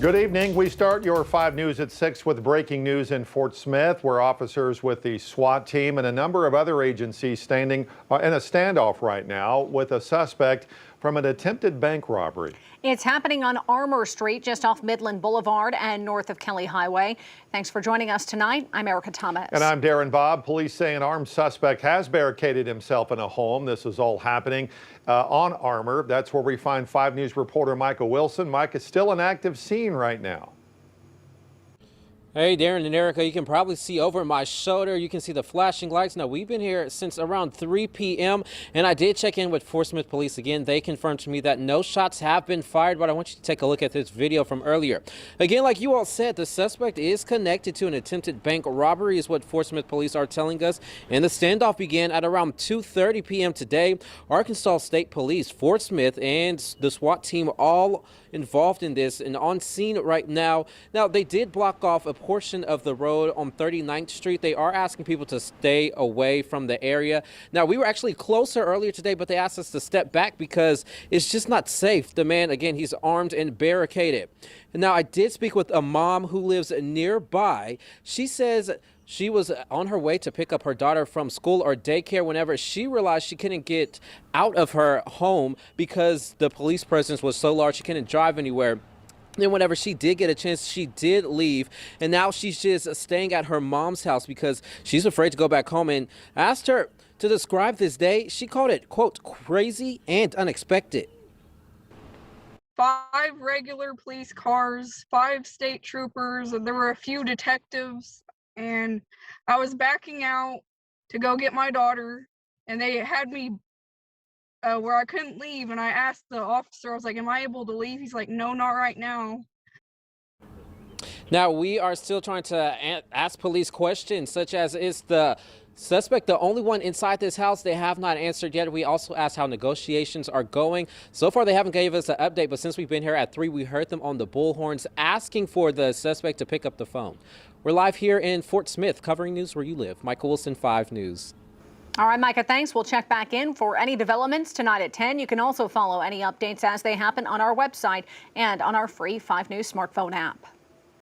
Good evening. We start your 5 News at 6 with breaking news in Fort Smith, where officers with the SWAT team and a number of other agencies standing in a standoff right now with a suspect from an attempted bank robbery. It's happening on Armour Street, just off Midland Boulevard and north of Kelly Highway. Thanks for joining us tonight. I'm Erica Thomas. And I'm Darren Bobb. Police say an armed suspect has barricaded himself in a home. This is all happening on Armour. That's where we find 5 News reporter Micah Wilson. Mike, it's still an active scene right now. Hey, Darren and Erica, you can probably see over my shoulder. You can see the flashing lights. Now, we've been here since around 3 p.m., and I did check in with Fort Smith Police again. They confirmed to me that no shots have been fired, but I want you to take a look at this video from earlier. Again, like you all said, the suspect is connected to an attempted bank robbery, is what Fort Smith Police are telling us. And the standoff began at around 2:30 p.m. today. Arkansas State Police, Fort Smith, and the SWAT team all involved in this and on scene right now. Now, they did block off a portion of the road on 39th Street. They are asking people to stay away from the area. Now, we were actually closer earlier today, but they asked us to step back because it's just not safe. The man, again, he's armed and barricaded. Now, I did speak with a mom who lives nearby. She says she was on her way to pick up her daughter from school or daycare whenever she realized she couldn't get out of her home because the police presence was so large she couldn't drive anywhere. Then whenever she did get a chance, she did leave, and now she's just staying at her mom's house because she's afraid to go back home. And I asked her to describe this day. She called it, quote, crazy and unexpected. 5 regular police cars, 5 state troopers, and there were a few detectives. And I was backing out to go get my daughter, and they had me where I couldn't leave. And I asked the officer, I was like, am I able to leave? He's like, no, not right now. Now, we are still trying to ask police questions, such as, is the suspect the only one inside this house? They have not answered yet. We also asked how negotiations are going. So far, they haven't gave us an update, but since we've been here at 3, we heard them on the bullhorns asking for the suspect to pick up the phone. We're live here in Fort Smith, covering news where you live. Michael Wilson, 5 News. All right, Micah, thanks. We'll check back in for any developments tonight at 10. You can also follow any updates as they happen on our website and on our free 5 News smartphone app.